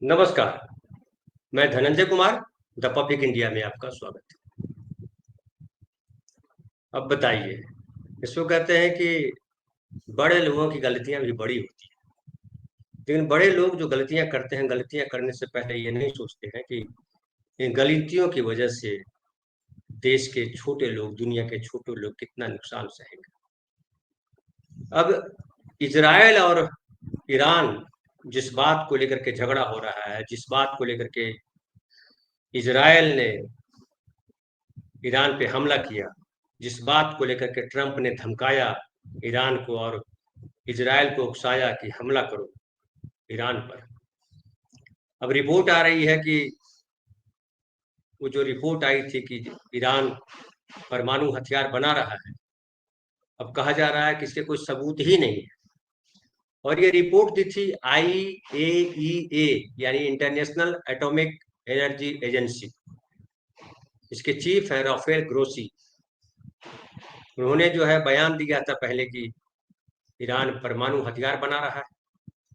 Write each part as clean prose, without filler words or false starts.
नमस्कार। मैं Dhananjay Kumar, the public India में आपका स्वागत है। अब बताइए, इसको कहते हैं कि बड़े लोगों की गलतियां भी बड़ी होती हैं। लेकिन बड़े लोग जो गलतियां करते हैं, गलतियां करने से पहले ये नहीं सोचते हैं कि इन गलतियों की वजह से देश के छोटे लोग, दुनिया के छोटे लोग कितना नुकसान सहेंगे। अब इजराइल और ईरान जिस बात को लेकर के झगड़ा हो रहा है, जिस बात को लेकर के इजराइल ने ईरान पे हमला किया, जिस बात को लेकर के ट्रंप ने धमकाया ईरान को और इजराइल को उकसाया कि हमला करो ईरान पर। अब रिपोर्ट आ रही है कि वो जो रिपोर्ट आई थी कि ईरान परमाणु हथियार बना रहा है, अब कहा जा रहा है कि इसके कोई सबूत ही नहीं है। और ये रिपोर्ट दी थी IAEA, यानी इंटरनेशनल एटॉमिक एनर्जी एजेंसी। इसके चीफ है राफेल ग्रोसी। उन्होंने जो है बयान दिया था पहले कि ईरान परमाणु हथियार बना रहा है,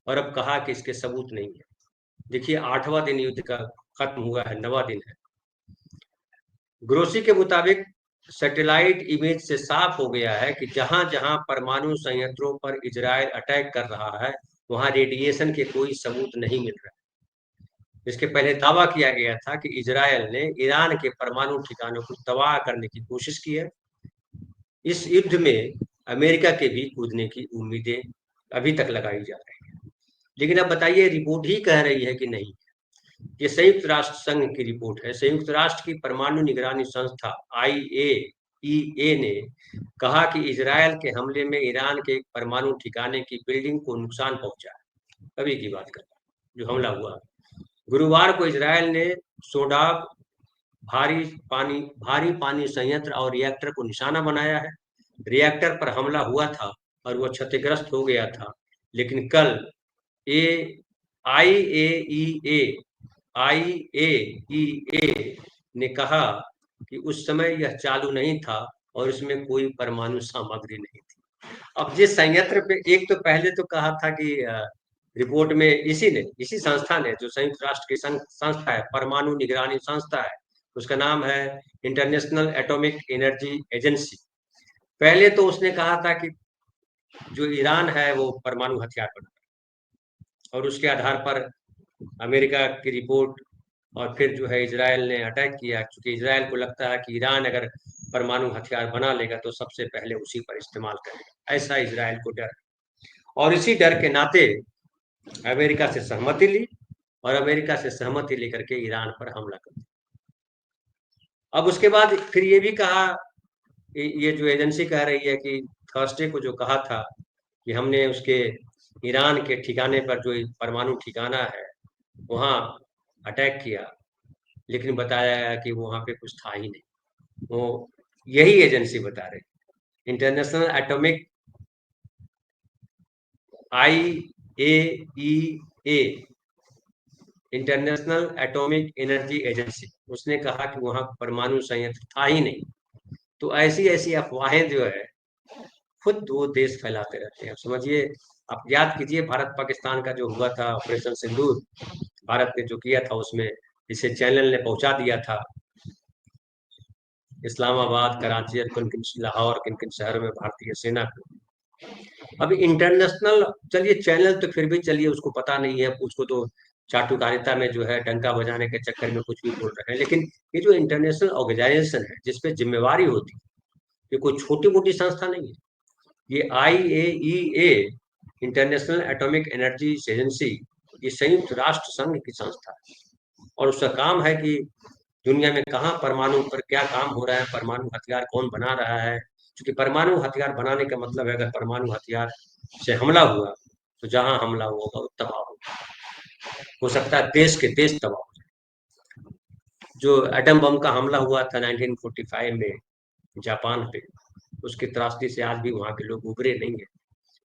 और अब कहा कि इसके सबूत नहीं है। देखिए, 8वां दिन युद्ध का खत्म हुआ है, 9वां दिन है। ग्रोसी के मुताबिक सैटेलाइट इमेज से साफ हो गया है कि जहां जहां परमाणु संयंत्रों पर इजराइल अटैक कर रहा है, वहां रेडिएशन के कोई सबूत नहीं मिल रहे। इसके पहले दावा किया गया था कि इजराइल ने ईरान के परमाणु ठिकानों को तबाह करने की कोशिश की है। इस युद्ध में अमेरिका के भी कूदने की उम्मीदें अभी तक लगाई जा रही है। लेकिन अब बताइए, रिपोर्ट ही कह रही है कि नहीं। ये संयुक्त राष्ट्र संघ की रिपोर्ट है। संयुक्त राष्ट्र की परमाणु निगरानी संस्था IAEA ने कहा कि इजरायल के हमले में ईरान के एक परमाणु ठिकाने की बिल्डिंग को नुकसान पहुंचा है। अभी की बात कर रहा हूं, जो हमला हुआ। गुरुवार को इजरायल ने सोडाब भारी भारी पानी संयंत्र और रिएक्टर को निशाना बनाया है। रिएक्टर पर हमला हुआ था और वह क्षतिग्रस्त हो गया था। लेकिन कल ए IAEA IAEA ने कहा कि उस समय यह चालू नहीं था और इसमें कोई परमाणु सामग्री नहीं थी। अब जिस संयंत्र पे, एक तो पहले तो कहा था कि रिपोर्ट में इसी संस्था ने, जो संयुक्त राष्ट्र की संस्था है, परमाणु निगरानी संस्था है, उसका नाम है इंटरनेशनल एटॉमिक एनर्जी एजेंसी। पहले तो उसने कहा था कि जो ईरान है वो परमाणु हथियार बना, और उसके आधार पर अमेरिका की रिपोर्ट, और फिर जो है इजराइल ने अटैक किया, क्योंकि इजराइल को लगता है कि ईरान अगर परमाणु हथियार बना लेगा तो सबसे पहले उसी पर इस्तेमाल करेगा। ऐसा इजराइल को डर, और इसी डर के नाते अमेरिका से सहमति ली, और अमेरिका से सहमति लेकर के ईरान पर हमला कर दिया। अब उसके बाद फिर ये भी कहा, ये जो एजेंसी कह रही है कि थर्सडे को जो कहा था कि हमने उसके ईरान के ठिकाने पर, जो परमाणु ठिकाना है, वहां अटैक किया, लेकिन बताया गया कि वहां पे कुछ था ही नहीं। वो यही एजेंसी बता रही, international atomic IAEA, international atomic energy agency, उसने कहा कि वहां परमाणु संयंत्र था ही नहीं। तो ऐसी ऐसी अफवाहें जो है खुद वो देश फैलाते रहते हैं। अब समझिए, आप याद कीजिए भारत पाकिस्तान का जो हुआ था ऑपरेशन सिंदूर, भारत ने जो किया था, उसमें इसे चैनल ने पहुंचा दिया था इस्लामाबाद, कराची और किन किन लाहौर, किन किन शहरों में भारतीय सेना को। अब इंटरनेशनल, चलिए चैनल तो फिर भी चलिए, उसको पता नहीं है, उसको तो चाटुकारिता में जो है डंका बजाने के चक्कर में कुछ भी बोल रहे हैं। लेकिन ये जो इंटरनेशनल ऑर्गेनाइजेशन है जिसपे जिम्मेवारी होती है, ये कोई छोटी मोटी संस्था नहीं है। ये IAEA, international atomic energy agency, ये संयुक्त राष्ट्र संघ की संस्था है, और उसका काम है कि दुनिया में कहाँ परमाणु पर क्या काम हो रहा है, परमाणु हथियार कौन बना रहा है। क्योंकि परमाणु हथियार बनाने का मतलब है, अगर परमाणु हथियार से हमला हुआ तो जहां हमला होगा वो तबाह होगा। हो सकता है देश के देश तबाह हो जाए। जो एटम बम का हमला हुआ था 1945 में जापान पे, उसकी त्रासदी से आज भी वहां के लोग उबरे नहीं है।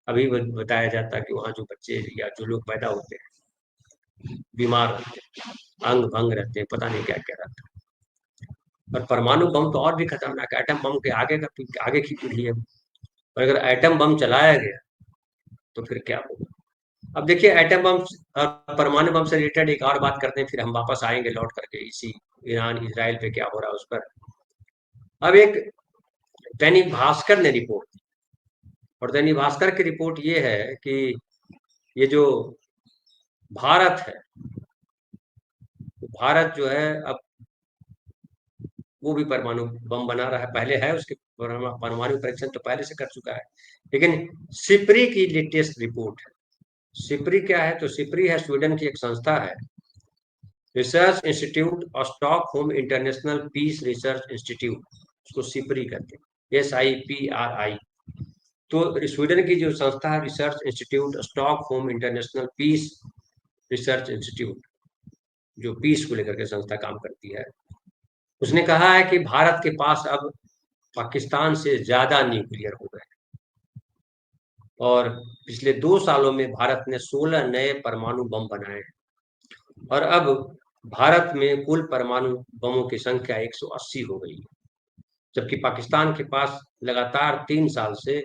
अभी बताया जाता है कि वहां जो बच्चे या जो लोग पैदा होते हैं बीमार रहते हैं, अंग भंग रहते हैं, पता नहीं क्या क्या रहता है। और परमाणु बम तो और भी खतरनाक है, एटम बम के आगे की पीढ़ी है। और अगर एटम बम चलाया गया तो फिर क्या होगा। अब देखिए एटम बम और परमाणु बम से रिलेटेड एक और बात करते हैं, फिर हम वापस आएंगे लौट करके इसी ईरान इसराइल पे क्या हो रहा है उस पर। अब एक दैनिक भास्कर ने रिपोर्ट दी, और दैनिक भास्कर की रिपोर्ट ये है कि ये जो भारत है, तो भारत जो है अब वो भी परमाणु बम बना रहा है, पहले है उसके परमाणु परीक्षण तो पहले से कर चुका है। लेकिन सिप्री की लेटेस्ट रिपोर्ट है। सिप्री क्या है? तो सिप्री है स्वीडन की एक संस्था है, रिसर्च इंस्टीट्यूट और Stockholm international peace research institute, उसको सिप्री करते हैं, SIPRI। तो स्वीडन की जो संस्था है research institute Stockholm international peace research institute, जो पीस को लेकर के संस्था काम करती है, उसने कहा है कि भारत के पास अब पाकिस्तान से ज्यादा न्यूक्लियर हो गए, और पिछले 2 सालों में भारत ने 16 नए परमाणु बम बनाए हैं, और अब भारत में कुल परमाणु बमों की संख्या 180 हो गई है, जबकि पाकिस्तान के पास लगातार 3 साल से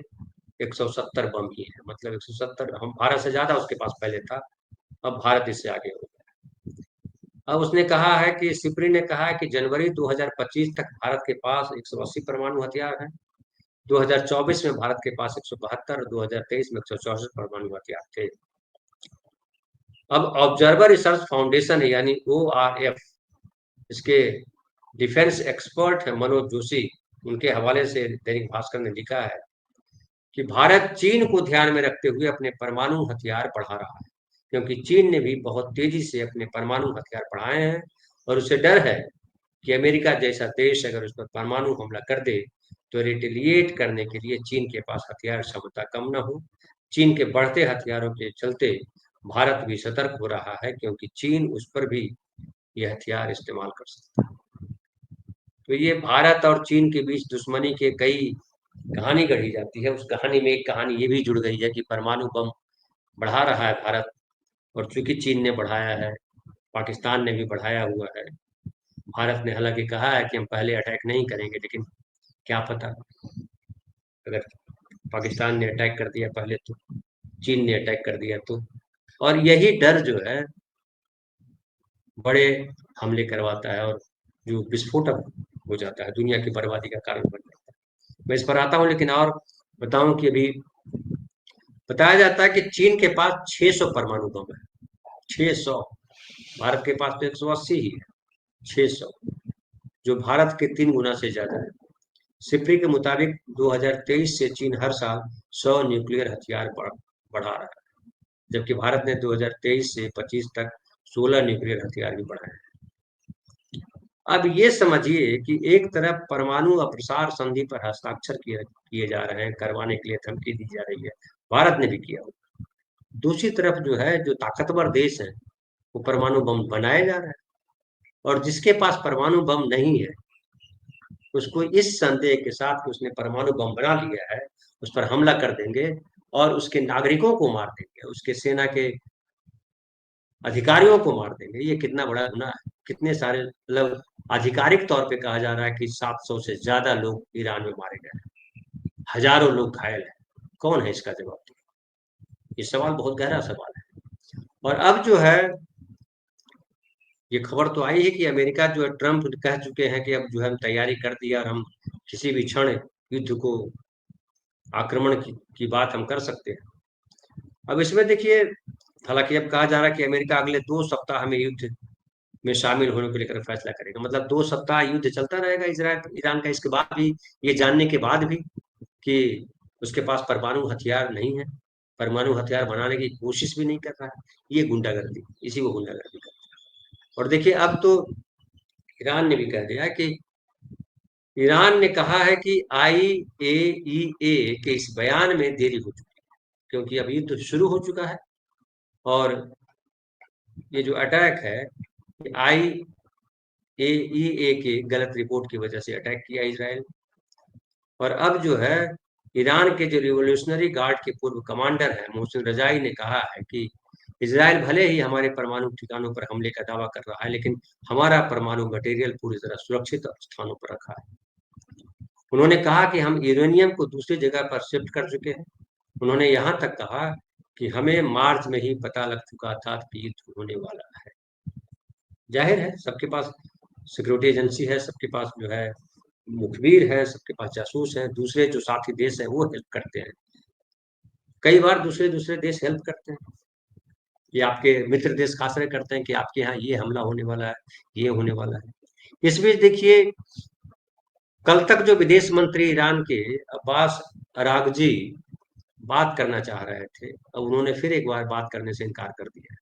170 बम ही है। मतलब 170, हम भारत से ज्यादा उसके पास पहले था, अब भारत इससे आगे हो गया। अब उसने कहा है कि सिप्री ने कहा है कि जनवरी 2025 तक भारत के पास 180 परमाणु हथियार हैं। 2024 में भारत के पास 172 और 2023 में 164 परमाणु हथियार थे। अब ऑब्जर्वर रिसर्च फाउंडेशन है यानी ORF, इसके डिफेंस एक्सपर्ट है मनोज जोशी, उनके हवाले से दैनिक भास्कर ने लिखा है कि भारत चीन को ध्यान में रखते हुए अपने परमाणु हथियार बढ़ा रहा है, क्योंकि चीन ने भी बहुत तेजी से अपने परमाणु हथियार बढ़ाए हैं, और उसे डर है कि अमेरिका जैसा देश अगर उस पर परमाणु हमला कर दे तो रिटेलिएट करने के लिए चीन के पास हथियार क्षमता कम न हो। चीन के बढ़ते हथियारों के चलते भारत भी सतर्क हो रहा है, क्योंकि चीन उस पर भी ये हथियार इस्तेमाल कर सकता है। तो ये भारत और चीन के बीच दुश्मनी के कई कहानी गढ़ी जाती है। उस कहानी में एक कहानी ये भी जुड़ गई है कि परमाणु बम बढ़ा रहा है भारत, और चूंकि चीन ने बढ़ाया है, पाकिस्तान ने भी बढ़ाया हुआ है। भारत ने हालांकि कहा है कि हम पहले अटैक नहीं करेंगे, लेकिन क्या पता अगर पाकिस्तान ने अटैक कर दिया पहले, तो चीन ने अटैक कर दिया तो। और यही डर जो है बड़े हमले करवाता है, और जो विस्फोटक हो जाता है, दुनिया की बर्बादी का कारण बन जाता है। मैं इस पर आता हूँ, लेकिन और बताऊं कि अभी बताया जाता है कि चीन के पास 600 परमाणु बम है। 600। भारत के पास तो 180 ही है। 600, जो भारत के 3 गुना से ज्यादा है। सिप्री के मुताबिक 2023 से चीन हर साल 100 न्यूक्लियर हथियार बढ़ा रहा है, जबकि भारत ने 2023 से 25 तक 16 न्यूक्लियर हथियार भी बढ़ाए हैं। अब ये समझिए कि एक तरफ परमाणु अप्रसार संधि पर हस्ताक्षर किए किए जा रहे हैं, करवाने के लिए धमकी दी जा रही है, भारत ने भी किया। दूसरी तरफ जो है, जो ताकतवर देश है, वो परमाणु बम बनाए जा रहे हैं, और जिसके पास परमाणु बम नहीं है उसको इस संदेह के साथ कि उसने परमाणु बम बना लिया है, उस पर हमला कर देंगे और उसके नागरिकों को मार देंगे, उसके सेना के अधिकारियों को मार देंगे। ये कितना बड़ा गुनाह है। कितने सारे, मतलब आधिकारिक तौर पे कहा जा रहा है कि 700 से ज्यादा लोग ईरान में मारे गए हैं, हजारों लोग घायल हैं। कौन है इसका जवाब देगा? ये सवाल बहुत गहरा सवाल है। और अब जो है, ये खबर तो आई है कि अमेरिका जो है, ट्रंप कह चुके हैं कि अब जो है हम तैयारी कर दिया और हम किसी भी क्षण युद्ध को, आक्रमण की बात हम कर सकते हैं। अब इसमें देखिए, हालांकि अब कहा जा रहा है कि अमेरिका अगले 2 सप्ताह में युद्ध में शामिल होने को लेकर फैसला करेगा। मतलब 2 सप्ताह युद्ध चलता रहेगा इसराइल ईरान का, इसके बाद भी, ये जानने के बाद भी कि उसके पास परमाणु हथियार नहीं है, परमाणु हथियार बनाने की कोशिश भी नहीं कर रहा है। ये गुंडागर्दी, इसी को गुंडागर्दी कर। और देखिए अब तो ईरान ने भी कह दिया है कि, ईरान ने कहा है कि IAEA के इस बयान में देरी हो चुकी है, क्योंकि अब युद्ध शुरू हो चुका है, और ये जो अटैक है, IAEA के गलत रिपोर्ट की वजह से अटैक किया इसराइल। और अब जो है, ईरान के जो रिवोल्यूशनरी गार्ड के पूर्व कमांडर हैं मोहसिन रजाई ने कहा है कि इसराइल भले ही हमारे परमाणु ठिकानों पर हमले का दावा कर रहा है, लेकिन हमारा परमाणु मटेरियल पूरी तरह सुरक्षित स्थानों पर रखा है। उन्होंने कहा कि हम यूरेनियम को दूसरी जगह पर शिफ्ट कर चुके हैं। उन्होंने यहाँ तक कहा कि हमें मार्च में ही पता लग चुका था कि युद्ध होने वाला है। जाहिर है सबके पास सिक्योरिटी एजेंसी है, सबके पास जो है मुखबिर है, सबके पास जासूस है, दूसरे जो साथी देश है वो हेल्प करते हैं। कई बार दूसरे दूसरे देश हेल्प करते हैं, ये आपके मित्र देश खास करके करते हैं कि आपके यहाँ ये हमला होने वाला है, ये होने वाला है। इस बीच देखिए, कल तक जो विदेश मंत्री ईरान के अब्बास अरागची बात करना चाह रहे थे, अब उन्होंने फिर एक बार बात करने से इनकार कर दिया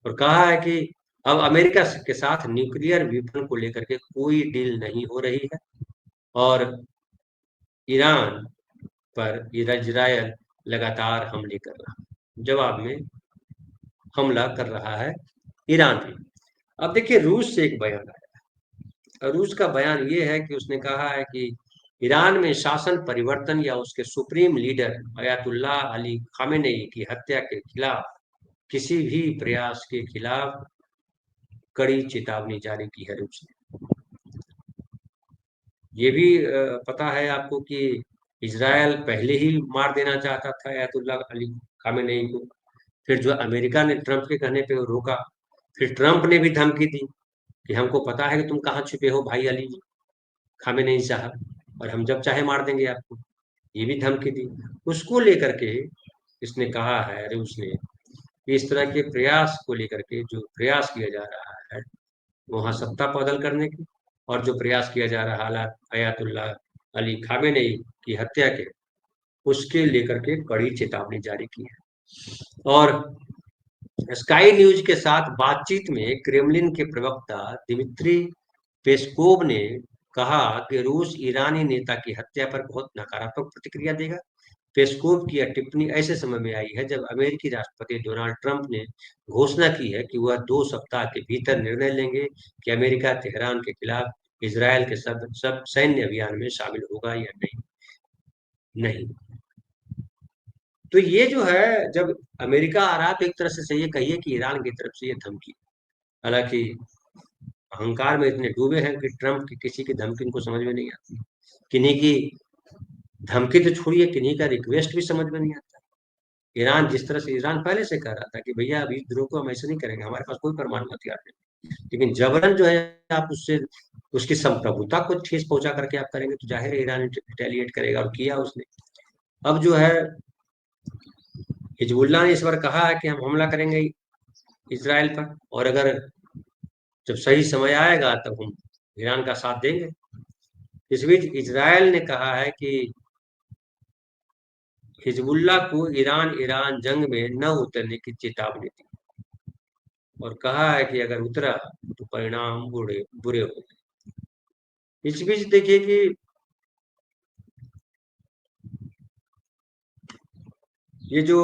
और कहा है कि अब अमेरिका के साथ न्यूक्लियर वेपन को लेकर के कोई डील नहीं हो रही है और ईरान पर इजरायल लगातार हमले कर रहा है। जवाब में हमला कर रहा है ईरान भी। अब देखिए रूस से एक बयान आया। रूस का बयान ये है कि उसने कहा है कि ईरान में शासन परिवर्तन या उसके supreme leader Ayatollah Ali Khamenei की हत्या के खिलाफ किसी भी प्रयास के खिलाफ कड़ी चेतावनी जारी की है रूस ने। ये भी पता है आपको कि इजरायल पहले ही मार देना चाहता था अयातुल्लाह अली खामेनेई को। फिर जो अमेरिका ने ट्रंप के कहने पे वो रोका। फिर ट्रंप ने भी धमकी दी कि हमको पता है कि तुम कहाँ छुपे हो भाई अली खामेनेई साहब, और हम जब चाहे मार देंगे आपको। ये भी धमकी दी। उसको लेकर के इसने कहा है रूस ने कि इस तरह के प्रयास को लेकर के जो प्रयास किया जा रहा है वहां सत्ता बदल करने की, और जो प्रयास किया जा रहा है अयातुल्लाह अली खामेनेई की हत्या के, उसके लेकर के कड़ी चेतावनी जारी की है। और स्काई न्यूज के साथ बातचीत में क्रेमलिन के प्रवक्ता दिमित्री पेस्कोव ने कहा कि रूस ईरानी नेता की हत्या पर बहुत नकारात्मक प्रतिक्रिया देगा। पेस्कोव की यह टिप्पणी ऐसे समय में आई है जब अमेरिकी राष्ट्रपति डोनाल्ड ट्रंप ने घोषणा की है कि वह 2 सप्ताह के भीतर निर्णय लेंगे कि अमेरिका तेहरान के खिलाफ इसराइल के सब सब सैन्य अभियान में शामिल होगा या नहीं। नहीं, तो ये जो है, जब अमेरिका आ रहा तो एक तरह से ये कहिए कि ईरान की तरफ से ये धमकी। हालांकि अहंकार में इतने डूबे हैं कि ट्रंप की किसी की धमकी उनको समझ में नहीं आती। किन्हीं की धमकी तो छोड़िए, किन्हीं का रिक्वेस्ट भी समझ में नहीं आता। ईरान जिस तरह से ईरान पहले से कह रहा था कि भैया अभी विद्रोह को हम ऐसे नहीं करेंगे, हमारे पास कोई परमाणु हथियार नहीं, लेकिन जबरन जो है आप उससे उसकी संप्रभुता को ठेस पहुंचा करके आप करेंगे तो जाहिर है ईरान रिटेलिएट करेगा, और किया उसने। अब जो है हिजबुल्लाह ने इस बार कहा है कि हम हमला करेंगे इसराइल पर, और अगर जब सही समय आएगा तब हम ईरान का साथ देंगे। इस बीच इसराइल ने कहा है कि हिजबुल्लाह को ईरान ईरान जंग में न उतरने की चेतावनी दी और कहा है कि अगर उतरा तो परिणाम बुरे बुरे होंगे। इस बीच देखिए कि ये जो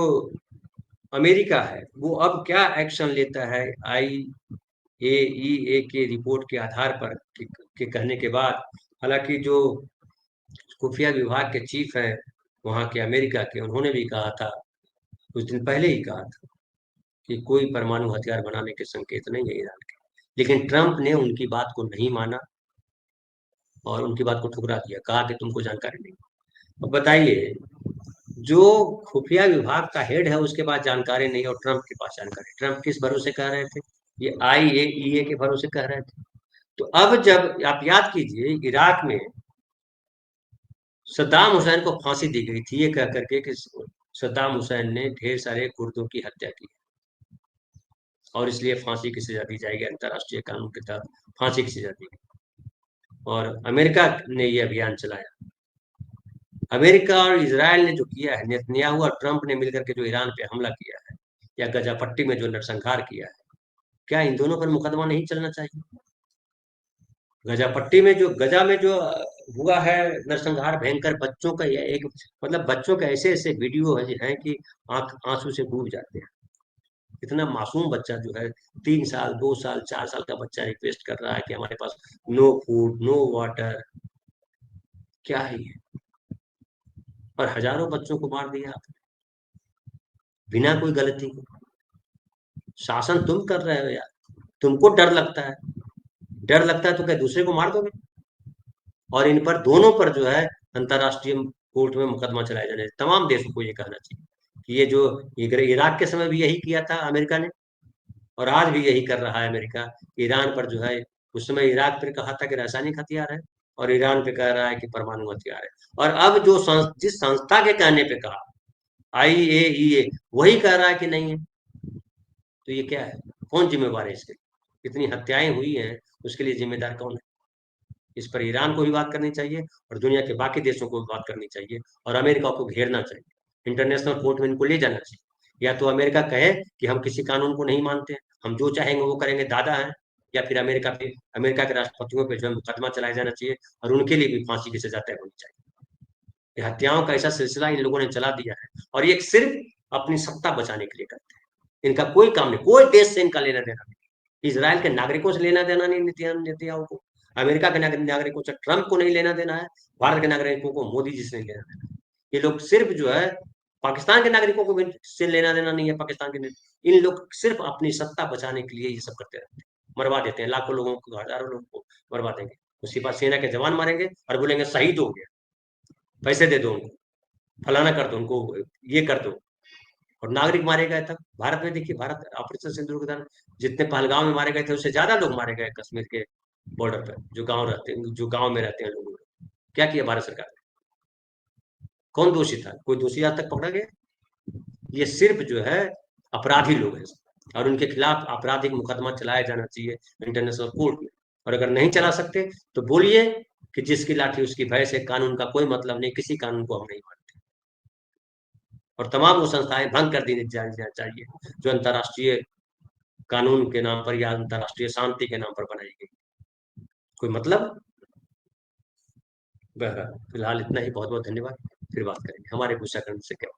अमेरिका है वो अब क्या एक्शन लेता है IAEA के रिपोर्ट के आधार पर के कहने के बाद। हालांकि जो खुफिया विभाग के चीफ हैं वहां के अमेरिका के, उन्होंने भी कहा था, कुछ दिन पहले ही कहा था कि कोई परमाणु हथियार बनाने के संकेत नहीं है ईरान के। लेकिन ट्रंप ने उनकी बात को नहीं माना और उनकी बात को ठुकरा दिया, कहा कि तुमको जानकारी नहीं। अब बताइए, जो खुफिया विभाग का हेड है उसके पास जानकारी नहीं और ट्रंप के पास जानकारी। ट्रंप किस भरोसे कह रहे थे? ये IAEA के भरोसे कह रहे थे। तो अब जब आप याद कीजिए, इराक में सद्दाम हुसैन को फांसी दी गई थी ये कह करके कि सद्दाम हुसैन ने ढेर सारे कुर्दों की हत्या की और इसलिए फांसी की सजा दी जाएगी, अंतर्राष्ट्रीय कानून के तहत फांसी की सजा दी गई। और अमेरिका ने ये अभियान चलाया। अमेरिका और इसराइल ने जो किया है, नेतन्याहू और ट्रंप ने मिलकर के जो ईरान पे हमला किया है या गजा पट्टी में जो नरसंहार किया है, क्या इन दोनों पर मुकदमा नहीं चलना चाहिए? गजा पट्टी में जो गजा में जो हुआ है नरसंहार भयंकर, बच्चों का ये एक मतलब बच्चों के ऐसे ऐसे वीडियो हैं कि आंख आंसू से डूब जाते हैं। इतना मासूम बच्चा जो है, 3 साल 2 साल 4 साल का बच्चा रिक्वेस्ट कर रहा है कि हमारे पास नो फूड नो वाटर, क्या है ये? और हजारों बच्चों को मार दिया आपने बिना कोई गलती के। शासन तुम कर रहे हो यार, तुमको डर लगता है। डर लगता है तो क्या दूसरे को मार दोगे? और इन पर दोनों पर जो है अंतर्राष्ट्रीय कोर्ट में मुकदमा चलाया जाना चाहिए। तमाम देशों को ये कहना चाहिए कि ये जो इराक के समय भी यही किया था अमेरिका ने, और आज भी यही कर रहा है अमेरिका। ईरान पर जो है, उस समय इराक पर कहा था कि रासायनिक हथियार है, और ईरान पे कह रहा है कि परमाणु हथियार है। और अब जो जिस संस्था के कहने पे कहा, IAEA, वही कह रहा है कि नहीं है। तो ये क्या है? कौन जिम्मेवार है इसके लिए? इतनी हत्याएं हुई हैं, उसके लिए जिम्मेदार कौन है? इस पर ईरान को भी बात करनी चाहिए, और दुनिया के बाकी देशों को भी बात करनी चाहिए, और अमेरिका को घेरना चाहिए, इंटरनेशनल कोर्ट में इनको ले जाना चाहिए। या तो अमेरिका कहे कि हम किसी कानून को नहीं मानते, हम जो चाहेंगे वो करेंगे, दादा है। या फिर अमेरिका के राष्ट्रपतियों पर जो है मुकदमा चलाया जाना चाहिए, और उनके लिए भी फांसी की सजा तय होनी चाहिए। ये हत्याओं का ऐसा सिलसिला इन लोगों ने चला दिया है, और ये सिर्फ अपनी सत्ता बचाने के लिए करते हैं। इनका कोई काम नहीं, कोई देश से इनका लेना देना नहीं। इसराइल के नागरिकों से लेना देना नहीं नेतन्याहू को, अमेरिका के नागरिकों से ट्रंप को नहीं लेना देना है, भारत के नागरिकों को मोदी जी से नहीं लेना देना है। ये लोग सिर्फ जो है पाकिस्तान के नागरिकों को भी से लेना देना नहीं है, पाकिस्तान के इन लोग सिर्फ अपनी सत्ता बचाने के लिए ये सब करते रहते हैं। मरवा देते हैं लाखों लोगों को, हजारों लोगों को मरवा देंगे। उसके बाद सेना के जवान मारेंगे और बोलेंगे शहीद हो गया, पैसे दे दो उनको, फलाना कर दो उनको, ये कर दो। और नागरिक मारे गए तब भारत में, देखिए भारत ऑपरेशन सिंदूर के दौरान जितने पहलगाम में मारे गए थे, उससे ज्यादा लोग मारे गए कश्मीर के बॉर्डर पर, जो गांव में रहते हैं लोग। क्या किया भारत सरकार ने? कौन दोषी था? कोई दोषी आज तक पकड़ा गया? ये सिर्फ जो है अपराधी लोग हैं, और उनके खिलाफ आपराधिक मुकदमा चलाया जाना चाहिए इंटरनेशनल कोर्ट में। और अगर नहीं चला सकते तो बोलिए कि जिसकी लाठी उसकी भैंस है, कानून का कोई मतलब नहीं, किसी कानून को हम नहीं मानते। और तमाम वो संस्थाएं भंग कर दी जानी चाहिए जो अंतर्राष्ट्रीय कानून के नाम पर या अंतर्राष्ट्रीय शांति के नाम पर बनाई गई। कोई मतलब? बहरहाल फिलहाल इतना ही, बहुत बहुत धन्यवाद। फिर बात करेंगे, हमारे गुस्सा करने से क्या।